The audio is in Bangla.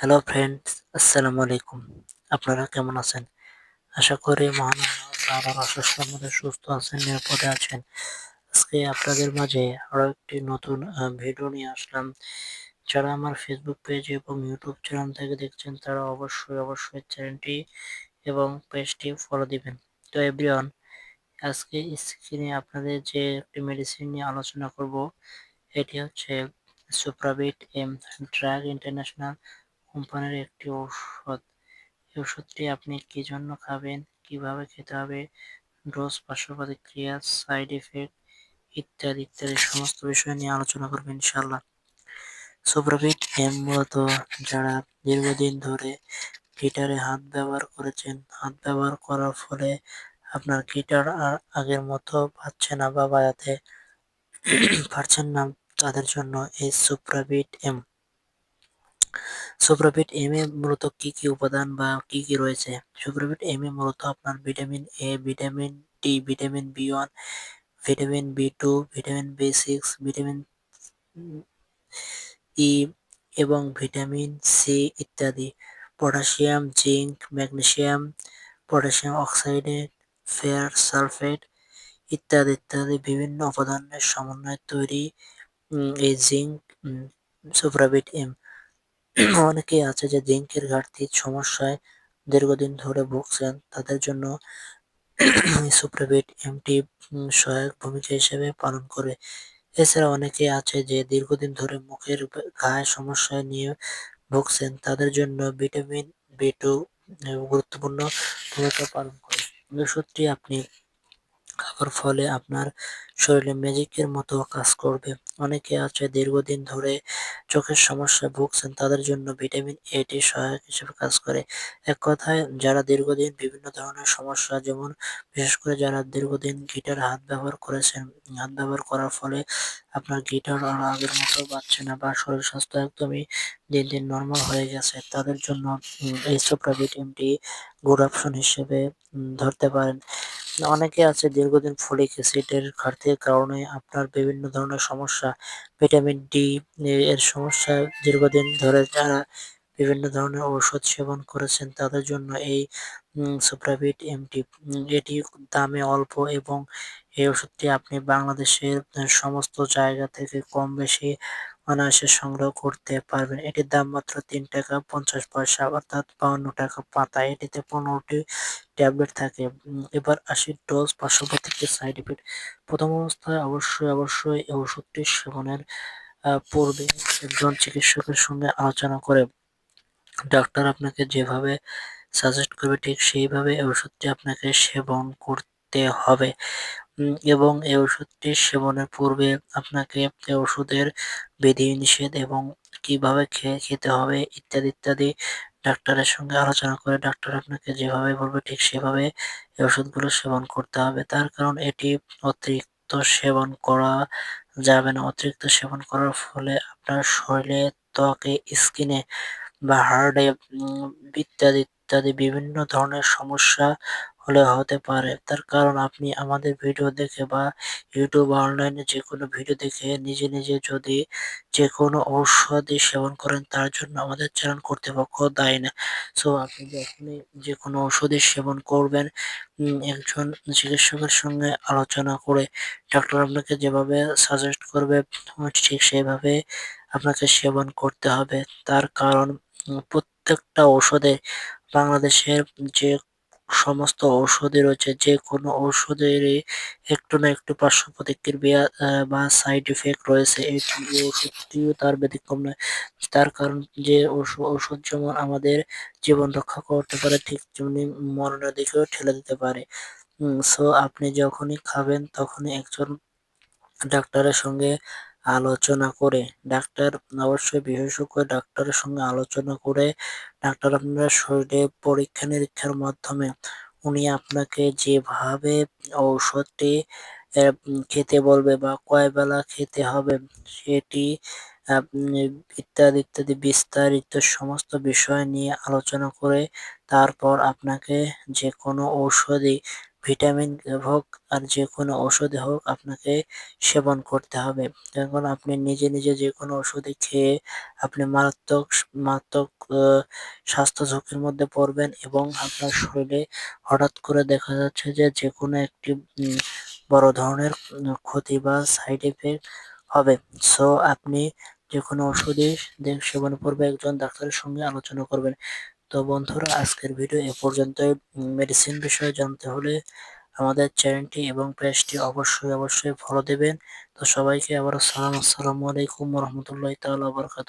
হ্যালো ফ্রেন্ডস, আসসালামু আলাইকুম। আপনারা কেমন আছেন? আশা করি মহান আল্লাহ তাআলার অশেষ রহমতে সুস্থ আছেন, নিরাপদে আছেন। আজকে আপনাদের মাঝে আরো একটি নতুন ভিডিও নিয়ে আসলাম। যারা আমার ফেসবুক পেজ এবং ইউটিউব চ্যানেল থেকে দেখছেন তারা অবশ্যই চ্যানেলটি এবং পেজটি ফলো দিবেন। তো এভরিওয়ান, আজকে স্ক্রিনে আপনাদের যে একটি মেডিসিন নিয়ে আলোচনা করব, এটি হচ্ছে সুপ্রাবিট এম ড্রাগ ইন্টারন্যাশনাল কোম্পানির একটি ঔষধ। এই ওষুধটি আপনি কি জন্য খাবেন, কিভাবে খেতে হবে, ডোজ, পার্শ্বপ্রতিক্রিয়া, সাইড ইফেক্ট ইত্যাদি সমস্ত বিষয় নিয়ে আলোচনা করব ইনশাআল্লাহ। সুপ্রাবিট এম মূলত যারা দীর্ঘদিন ধরে গিটারে হাত ব্যবহার করেছেন, হাত ব্যবহার করার ফলে আপনার গিটার আর আগের মতো বাজছে না বা বাজাতে পারছেন না, তাদের জন্য এই সুপ্রাবিট এম। সুপ্রভিট এম এ মূলত কি কি উপাদান বা কি কি রয়েছে? সুপ্রভিট এম এ মূলত আপনার vitamin A, vitamin D, vitamin B one, vitamin B two, vitamin বি6, ভিটামিন ই এবং ভিটামিন সি ইত্যাদি, potassium, zinc, magnesium, potassium oxidate, ফেয়ার সালফেট ইত্যাদি বিভিন্ন উপাদানের সমন্বয়ে তৈরি এই জিঙ্ক সুপ্রাবিট এম। অনেকেই আছে যে জিঙ্কের ঘাটতির সমস্যায় দীর্ঘদিন ধরে ভুগছেন, তাদের জন্য সুপ্রভিট এমটি সহায়ক ভূমিকা হিসেবে পালন করে। এছাড়া অনেকেই আছে যে দীর্ঘদিন ধরে মুখের ঘায়ের সমস্যায় নিয়ে ভুগছেন, তাদের জন্য ভিটামিন বি2 গুরুত্বপূর্ণ ভূমিকা পালন করে। ওষুধটি আপনি খাওয়ার ফলে আপনার শরীরে ম্যাজিকের মতো কাজ করবে। অনেকে আছে দীর্ঘদিন ধরে চোখের সমস্যায় ভুগছেন, তাদের জন্য ভিটামিন এটি সহায়ক হিসেবে কাজ করে। এক কথায় যারা দীর্ঘদিন বিভিন্ন ধরনের সমস্যা, যেমন বিশেষ করে যারা দীর্ঘদিন গিটার হাত ব্যবহার করেছেন, হাত ব্যবহার করার ফলে আপনার গিটার আর আগের মতো বাজছে না বা শরীর স্বাস্থ্য একদমই দিন দিন নর্মাল হয়ে গেছে, তাদের জন্য এই সুপ্রা ভিটামিনটি গুড অপশন হিসেবে ধরতে পারেন। অনেকে আছে দীর্ঘদিন ফলিক অ্যাসিডের ঘাটতির কারণে আপনার বিভিন্ন ধরনের সমস্যা, ভিটামিন ডি এর সমস্যা দীর্ঘদিন ধরে যারা বিভিন্ন ধরনের ঔষধ সেবন করেছেন, তাদের জন্য এই সুপ্রাভিট এমটি এটি দামে অল্প এবং এই ওষুধটি আপনি বাংলাদেশের সমস্ত জায়গা থেকে কম বেশি অনায়াসে সংগ্রহ করতে পারবেন। এটির দাম মাত্র 3 টাকা 50 পয়সা, অর্থাৎ 52 টাকা পাতা। এটিতে 15টি ট্যাবলেট থাকে। এবার আসি ডোজ, পার্শ্বপ্রতিক্রিয়া, সাইড ইফেক্ট। প্রথম অবস্থায় অবশ্যই এই ওষুধটি সেবনের পূর্বে একজন চিকিৎসকের সঙ্গে আলোচনা করে ডাক্তার আপনাকে যেভাবে সাজেস্ট করবে ঠিক সেইভাবে এই ওষুধটি আপনাকে সেবন করতে হবে। এবং এই ওষুধটি সেবনের পূর্বে আপনাকে এই ওষুধের বিধি-নিষেধ এবং কিভাবে খেতে হবে ইত্যাদি ডাক্তারের সঙ্গে আলোচনা করে ডাক্তার আপনাকে যেভাবে বলবে ঠিক সেভাবে এই ওষুধগুলো সেবন করতে হবে। তার কারণ এটি অতিরিক্ত সেবন করা যাবে না। অতিরিক্ত সেবন করার ফলে আপনার শরীরে, ত্বকে, স্কিনে বা হার্টে ইত্যাদি বিভিন্ন ধরনের সমস্যা হতে পারে। তার কারণ আপনি আমাদের ভিডিও দেখে বা ইউটিউব বা অনলাইনে যেকোনো ভিডিও দেখে নিজে যদি যেকোনো ঔষধি সেবন করেন, তার জন্য আমাদের চ্যানেল কর্তৃপক্ষ দায়ী না। সো আপনি যখনই যেকোনো ঔষধি সেবন করবেন, একজন চিকিৎসকের সঙ্গে আলোচনা করে ডাক্তার আপনাকে যেভাবে সাজেস্ট করবে ঠিক সেভাবে আপনাকে সেবন করতে হবে। তার কারণ প্রত্যেকটা ঔষধে, বাংলাদেশের যে সমস্ত ঔষধই রয়েছে, যেকোনো ঔষধেরই একটু না একটু পার্শ্বপ্রতিক্রিয়া বা সাইড ইফেক্ট রয়েছে। এই ওষুধটিও তার ব্যতিক্রম নয়। তার কারণ যে ঔষধ যেমন আমাদের জীবন রক্ষা করতে পারে, ঠিক তেমনি মরণের দিকেও ঠেলে দিতে পারে। সো আপনি যখনই খাবেন তখনই একজন ডাক্তারের সঙ্গে আলোচনা করে, ডাক্তার অবশ্যই বিশেষজ্ঞ ডাক্তারের সঙ্গে আলোচনা করে ডাক্তার আপনার শরীরে পরীক্ষা-নিরীক্ষার মাধ্যমে উনি আপনাকে যেভাবে ঔষধটি খেতে বলবে বা কয় বেলা খেতে হবে সেটি আপনি ইত্যাদি বিস্তারিত সমস্ত বিষয় নিয়ে আলোচনা করে তারপর আপনাকে যেকোনো ঔষধি ভিটামিন হোক আর যে কোনো ওষুধে হোক আপনাকে সেবন করতে হবে। এখন আপনি নিজে নিজে যে কোনো ওষুধই খেয়ে আপনি মারাত্মক স্বাস্থ্য ঝুঁকির মধ্যে পড়বেন এবং আপনার শরীরে হঠাৎ করে দেখা যাচ্ছে যে যেকোনো একটি বড় ধরনের ক্ষতি বা সাইড ইফেক্ট হবে। সো আপনি যেকোনো ওষুধই সেবনের পূর্বে একজন ডাক্তারের সঙ্গে আলোচনা করবেন। তো বন্ধুরা, আজকের ভিডিও এ পর্যন্তই। মেডিসিন বিষয়ে জানতে হলে আমাদের চ্যানেলটি এবং পেজটি অবশ্যই ফলো দেবেন। তো সবাইকে আবারও আসসালামু আলাইকুম ওয়া রাহমাতুল্লাহি তাআলা ওয়া বারাকাতুহু।